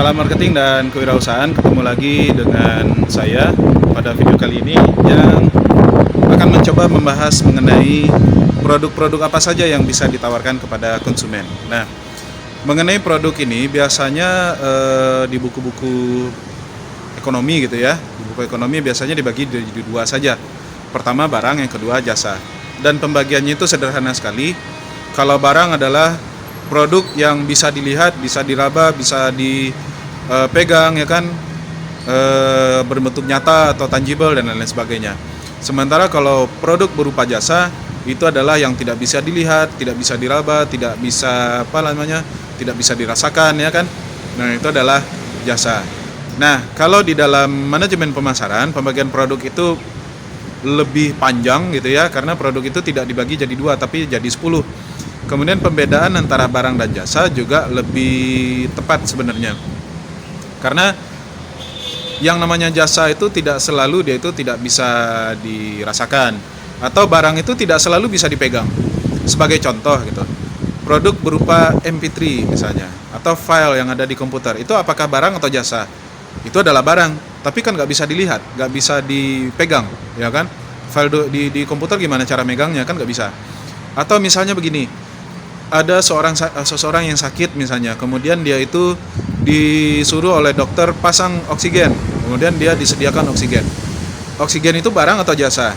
Salam marketing dan kewirausahaan. Ketemu lagi dengan saya pada video kali ini yang akan mencoba membahas mengenai produk-produk apa saja yang bisa ditawarkan kepada konsumen. Nah, mengenai produk ini biasanya di buku-buku ekonomi gitu ya. Di buku ekonomi biasanya dibagi jadi dua saja. Pertama barang, yang kedua jasa. Dan pembagiannya itu sederhana sekali. Kalau barang adalah produk yang bisa dilihat, bisa diraba, bisa dipegang ya kan, berbentuk nyata atau tangible dan lain-lain sebagainya. Sementara kalau produk berupa jasa itu adalah yang tidak bisa dilihat, tidak bisa diraba, tidak bisa tidak bisa dirasakan ya kan. Nah, itu adalah jasa. Nah, kalau di dalam manajemen pemasaran, pembagian produk itu lebih panjang gitu ya, karena produk itu tidak dibagi jadi dua tapi jadi 10. Kemudian pembedaan antara barang dan jasa juga lebih tepat sebenarnya. Karena yang namanya jasa itu tidak selalu dia itu tidak bisa dirasakan, atau barang itu tidak selalu bisa dipegang. Sebagai contoh gitu, produk berupa MP3 misalnya, atau file yang ada di komputer, itu apakah barang atau jasa? Itu adalah barang, tapi kan nggak bisa dilihat, nggak bisa dipegang, ya kan? File di komputer gimana cara megangnya, kan nggak bisa. Atau misalnya begini, ada seseorang yang sakit misalnya, kemudian dia itu disuruh oleh dokter pasang oksigen, kemudian dia disediakan oksigen. Oksigen itu barang atau jasa?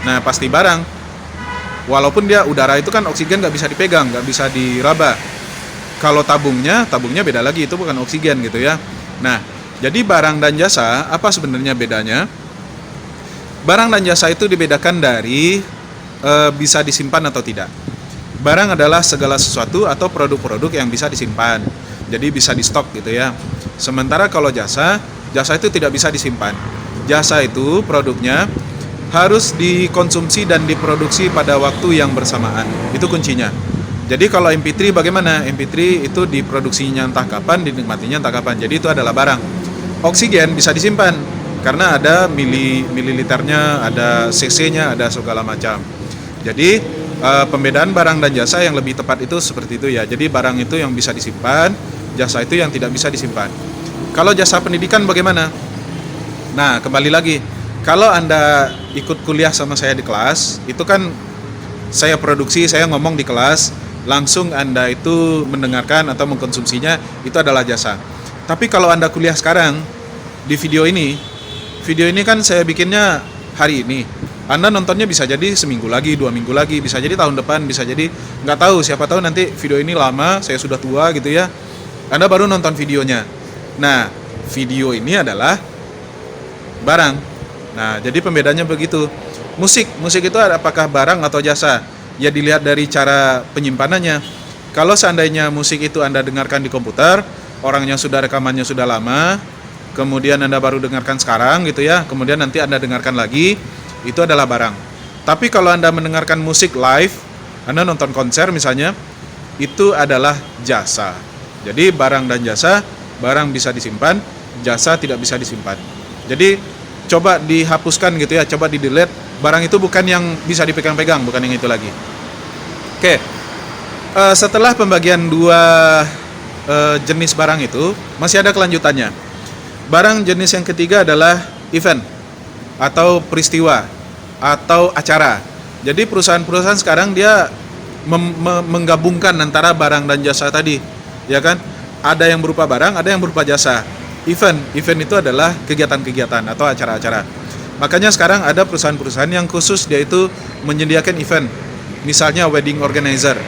Nah, pasti barang. Walaupun dia udara itu kan oksigen nggak bisa dipegang, nggak bisa diraba. Kalau tabungnya beda lagi, itu bukan oksigen gitu ya. Nah, jadi barang dan jasa apa sebenarnya bedanya? Barang dan jasa itu dibedakan dari bisa disimpan atau tidak. Barang adalah segala sesuatu atau produk-produk yang bisa disimpan, jadi bisa di stok gitu ya. Sementara kalau jasa itu tidak bisa disimpan. Jasa itu produknya harus dikonsumsi dan diproduksi pada waktu yang bersamaan. Itu kuncinya. Jadi kalau MP3 bagaimana? MP3 itu diproduksinya entah kapan, dinikmatinya entah kapan. Jadi itu adalah barang. Oksigen bisa disimpan karena ada mililiternya, ada cc-nya, ada segala macam. Jadi pembedaan barang dan jasa yang lebih tepat itu seperti itu ya. Jadi barang itu yang bisa disimpan, jasa itu yang tidak bisa disimpan. Kalau jasa pendidikan bagaimana? Nah, kembali lagi, kalau Anda ikut kuliah sama saya di kelas, itu kan saya produksi, saya ngomong di kelas, langsung Anda itu mendengarkan atau mengkonsumsinya, itu adalah jasa. Tapi kalau Anda kuliah sekarang, di video ini kan saya bikinnya hari ini. Anda nontonnya bisa jadi seminggu lagi, 2 minggu lagi, bisa jadi tahun depan, bisa jadi nggak tahu, siapa tahu nanti video ini lama, saya sudah tua gitu ya. Anda baru nonton videonya. Nah, video ini adalah barang. Nah, jadi pembedanya begitu. Musik itu apakah barang atau jasa? Ya dilihat dari cara penyimpanannya. Kalau seandainya musik itu Anda dengarkan di komputer, orangnya sudah rekamannya sudah lama, kemudian Anda baru dengarkan sekarang gitu ya, kemudian nanti Anda dengarkan lagi, itu adalah barang. Tapi kalau Anda mendengarkan musik live, Anda nonton konser misalnya, itu adalah jasa. Jadi barang dan jasa, barang bisa disimpan, jasa tidak bisa disimpan. Jadi coba dihapuskan gitu ya, coba di-delete. Barang itu bukan yang bisa dipegang-pegang, bukan yang itu lagi. Oke. Setelah pembagian dua jenis barang itu, masih ada kelanjutannya. Barang jenis yang ketiga adalah event atau peristiwa atau acara. Jadi perusahaan-perusahaan sekarang dia menggabungkan antara barang dan jasa tadi, ya kan? Ada yang berupa barang, ada yang berupa jasa. Event itu adalah kegiatan-kegiatan atau acara-acara. Makanya sekarang ada perusahaan-perusahaan yang khusus dia itu menyediakan event. Misalnya wedding organizer.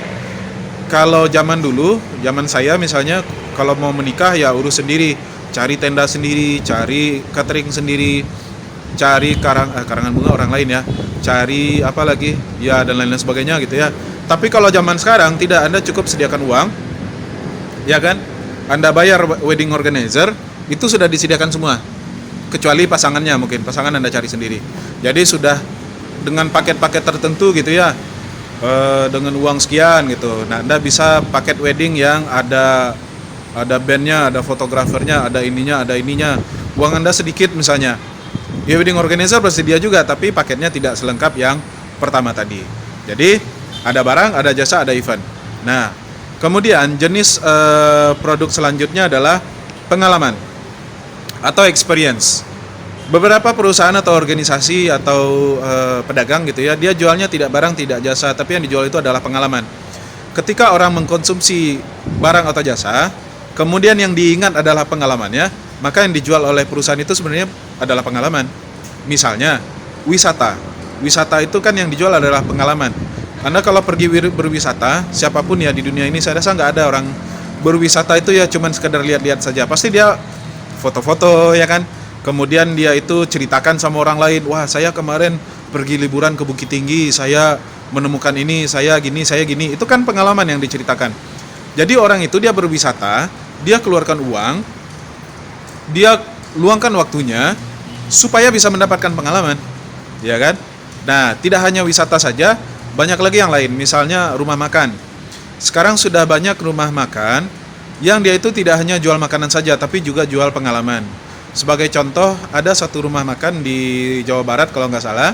Kalau zaman dulu, zaman saya misalnya, kalau mau menikah ya urus sendiri, cari tenda sendiri, cari catering sendiri, cari karangan bunga orang lain ya, cari apa lagi ya, dan lain-lain sebagainya gitu ya. Tapi kalau zaman sekarang tidak, Anda cukup sediakan uang, ya kan, Anda bayar wedding organizer, itu sudah disediakan semua, kecuali pasangannya, mungkin pasangan Anda cari sendiri. Jadi sudah dengan paket-paket tertentu gitu ya, dengan uang sekian gitu. Nah, Anda bisa paket wedding yang ada bandnya, ada fotografernya, ada ininya. Uang Anda sedikit misalnya, ya wedding organizer bersedia juga, tapi paketnya tidak selengkap yang pertama tadi. Jadi ada barang, ada jasa, ada event. Nah, kemudian jenis produk selanjutnya adalah pengalaman atau experience. Beberapa perusahaan atau organisasi atau pedagang gitu ya, dia jualnya tidak barang, tidak jasa, tapi yang dijual itu adalah pengalaman. Ketika orang mengkonsumsi barang atau jasa, kemudian yang diingat adalah pengalamannya, maka yang dijual oleh perusahaan itu sebenarnya adalah pengalaman. Misalnya, wisata. Wisata itu kan yang dijual adalah pengalaman. Anda kalau pergi berwisata, siapapun ya di dunia ini, saya rasa nggak ada orang berwisata itu ya cuman sekedar lihat-lihat saja. Pasti dia foto-foto ya kan. Kemudian dia itu ceritakan sama orang lain, wah saya kemarin pergi liburan ke Bukit Tinggi, saya menemukan ini, saya gini. Itu kan pengalaman yang diceritakan. Jadi orang itu dia berwisata, dia keluarkan uang, dia luangkan waktunya supaya bisa mendapatkan pengalaman, ya kan? Nah, tidak hanya wisata saja, banyak lagi yang lain. Misalnya rumah makan. Sekarang sudah banyak rumah makan yang dia itu tidak hanya jual makanan saja, tapi juga jual pengalaman. Sebagai contoh, ada satu rumah makan di Jawa Barat kalau nggak salah,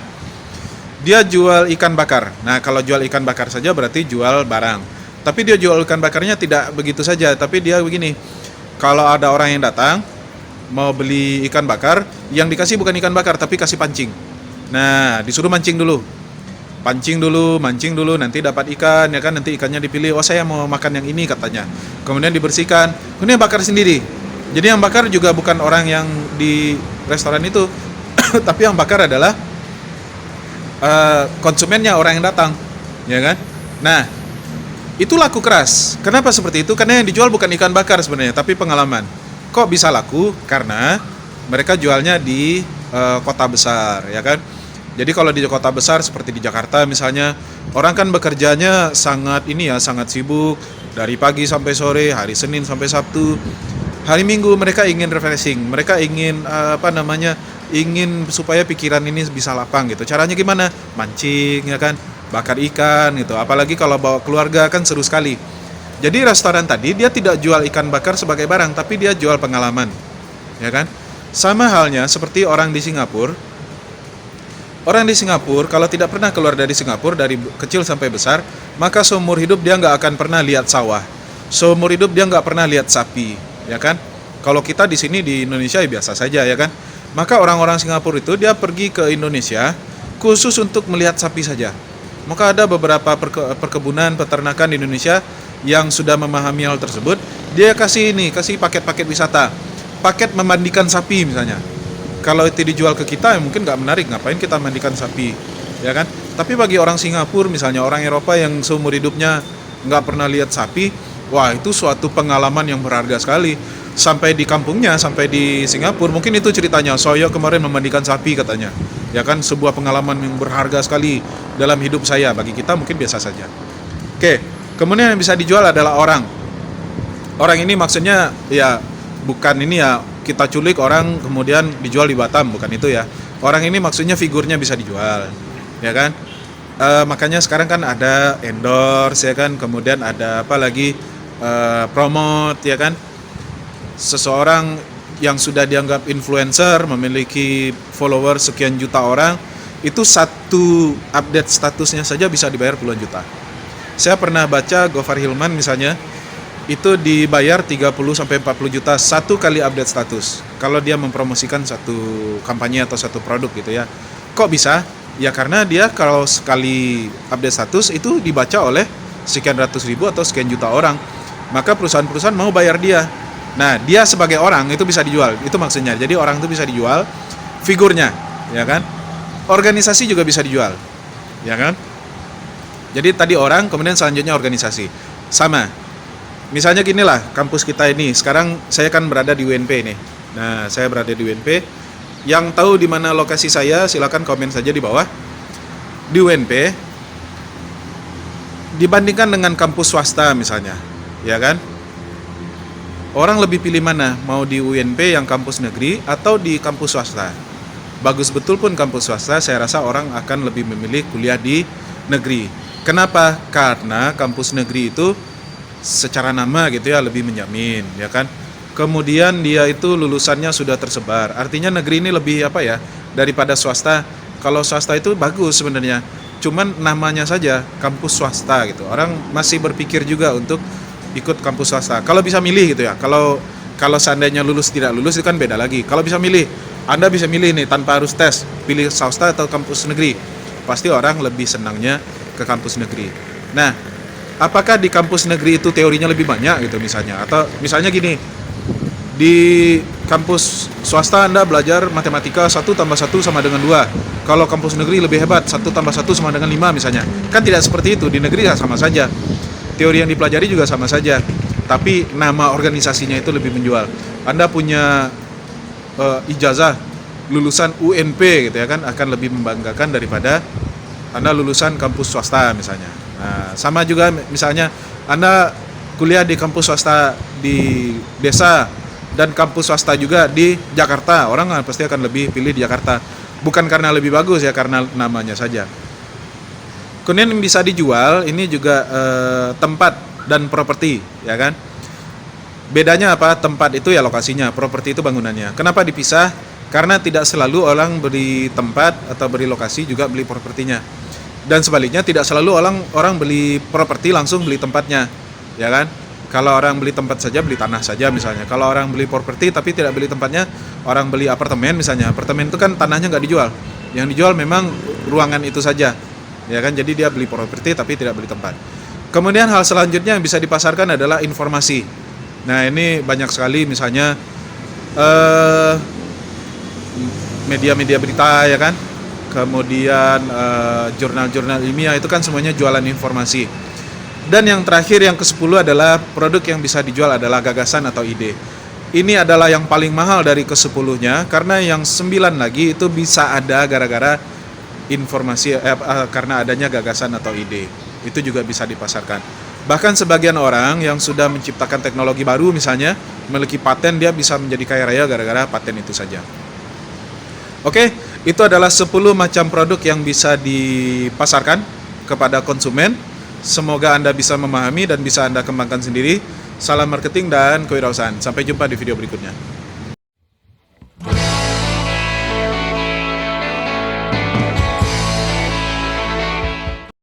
dia jual ikan bakar. Nah, kalau jual ikan bakar saja berarti jual barang. Tapi dia jual ikan bakarnya tidak begitu saja, tapi dia begini, kalau ada orang yang datang, mau beli ikan bakar, yang dikasih bukan ikan bakar, tapi kasih pancing. Nah, disuruh mancing dulu, mancing dulu, nanti dapat ikan, ya kan, nanti ikannya dipilih, oh saya mau makan yang ini katanya. Kemudian dibersihkan, kemudian bakar sendiri. Jadi yang bakar juga bukan orang yang di restoran itu, tapi yang bakar adalah konsumennya, orang yang datang, ya kan? Nah, itu laku keras. Kenapa seperti itu? Karena yang dijual bukan ikan bakar sebenarnya, tapi pengalaman. Kok bisa laku? Karena mereka jualnya di kota besar, ya kan? Jadi kalau di kota besar seperti di Jakarta misalnya, orang kan bekerjanya sangat sibuk dari pagi sampai sore, hari Senin sampai Sabtu. Hari Minggu mereka ingin refreshing, mereka ingin ingin supaya pikiran ini bisa lapang gitu. Caranya gimana? Mancing, ya kan? Bakar ikan gitu. Apalagi kalau bawa keluarga kan seru sekali. Jadi restoran tadi dia tidak jual ikan bakar sebagai barang, tapi dia jual pengalaman, ya kan? Sama halnya seperti orang di Singapura. Orang di Singapura kalau tidak pernah keluar dari Singapura dari kecil sampai besar, maka seumur hidup dia nggak akan pernah lihat sawah. Seumur hidup dia nggak pernah lihat sapi, ya kan? Kalau kita di sini di Indonesia ya biasa saja, ya kan? Maka orang-orang Singapura itu dia pergi ke Indonesia khusus untuk melihat sapi saja. Maka ada beberapa perkebunan peternakan di Indonesia yang sudah memahami hal tersebut, dia kasih paket-paket wisata, paket memandikan sapi misalnya. Kalau itu dijual ke kita ya mungkin nggak menarik, ngapain kita mandikan sapi, ya kan? Tapi bagi orang Singapura misalnya, orang Eropa yang seumur hidupnya nggak pernah lihat sapi, wah itu suatu pengalaman yang berharga sekali. Sampai di kampungnya, sampai di Singapura, mungkin itu ceritanya, saya kemarin memandikan sapi katanya, ya kan, sebuah pengalaman yang berharga sekali dalam hidup saya. Bagi kita mungkin biasa saja. Oke, kemudian yang bisa dijual adalah orang ini maksudnya ya bukan ini ya kita culik orang kemudian dijual di Batam, bukan itu ya. Orang ini maksudnya figurnya bisa dijual, ya kan. Makanya sekarang kan ada endorse, ya kan, kemudian ada apa lagi, promote, ya kan. Seseorang yang sudah dianggap influencer, memiliki follower sekian juta orang, itu satu update statusnya saja bisa dibayar puluhan juta. Saya pernah baca Gofar Hilman misalnya, itu dibayar 30-40 juta satu kali update status kalau dia mempromosikan satu kampanye atau satu produk gitu ya. Kok bisa? Ya karena dia kalau sekali update status itu dibaca oleh sekian ratus ribu atau sekian juta orang, maka perusahaan-perusahaan mau bayar dia. Nah, dia sebagai orang itu bisa dijual, itu maksudnya. Jadi orang itu bisa dijual figurnya, ya kan? Organisasi juga bisa dijual, ya kan? Jadi tadi orang, kemudian selanjutnya organisasi. Sama. Misalnya ginilah, kampus kita ini, sekarang saya kan berada di UNP nih. Nah, saya berada di UNP. Yang tahu di mana lokasi saya, silakan komen saja di bawah. Di UNP, dibandingkan dengan kampus swasta misalnya, ya kan? Orang lebih pilih mana? Mau di UNP yang kampus negeri atau di kampus swasta? Bagus betul pun kampus swasta, saya rasa orang akan lebih memilih kuliah di negeri. Kenapa? Karena kampus negeri itu secara nama gitu ya lebih menjamin, ya kan? Kemudian dia itu lulusannya sudah tersebar. Artinya negeri ini lebih apa ya daripada swasta. Kalau swasta itu bagus sebenarnya, cuman namanya saja kampus swasta gitu. Orang masih berpikir juga untuk ikut kampus swasta. Kalau bisa milih gitu ya. Kalau Kalau seandainya lulus tidak lulus itu kan beda lagi. Kalau bisa milih, Anda bisa milih nih tanpa harus tes, pilih swasta atau kampus negeri. Pasti orang lebih senangnya ke kampus negeri. Nah, apakah di kampus negeri itu teorinya lebih banyak gitu misalnya? Atau misalnya gini, di kampus swasta Anda belajar matematika 1+1 sama dengan 2. Kalau kampus negeri lebih hebat, 1+1 sama dengan 5 misalnya. Kan tidak seperti itu, di negeri sama saja. Teori yang dipelajari juga sama saja. Tapi nama organisasinya itu lebih menjual. Anda punya ijazah lulusan UNP gitu ya kan, akan lebih membanggakan daripada Anda lulusan kampus swasta misalnya. Nah, sama juga misalnya Anda kuliah di kampus swasta di desa dan kampus swasta juga di Jakarta, orang pasti akan lebih pilih di Jakarta. Bukan karena lebih bagus ya, karena namanya saja. Kemudian yang bisa dijual ini juga tempat dan properti, ya kan? Bedanya apa? Tempat itu ya lokasinya, properti itu bangunannya. Kenapa dipisah? Karena tidak selalu orang beli tempat atau beli lokasi juga beli propertinya. Dan sebaliknya tidak selalu orang beli properti langsung beli tempatnya, ya kan? Kalau orang beli tempat saja, beli tanah saja misalnya. Kalau orang beli properti tapi tidak beli tempatnya, orang beli apartemen misalnya. Apartemen itu kan tanahnya nggak dijual. Yang dijual memang ruangan itu saja, ya kan? Jadi dia beli properti tapi tidak beli tempat. Kemudian hal selanjutnya yang bisa dipasarkan adalah informasi. Nah ini banyak sekali misalnya media-media berita ya kan, kemudian jurnal-jurnal ilmiah itu kan semuanya jualan informasi. Dan yang terakhir yang ke-10 adalah produk yang bisa dijual adalah gagasan atau ide. Ini adalah yang paling mahal dari ke-10-nya karena yang 9 lagi itu bisa ada gara-gara informasi karena adanya gagasan atau ide. Itu juga bisa dipasarkan. Bahkan sebagian orang yang sudah menciptakan teknologi baru misalnya, memiliki paten, dia bisa menjadi kaya raya gara-gara paten itu saja. Oke, itu adalah 10 macam produk yang bisa dipasarkan kepada konsumen. Semoga Anda bisa memahami dan bisa Anda kembangkan sendiri. Salam marketing dan kewirausahaan. Sampai jumpa di video berikutnya.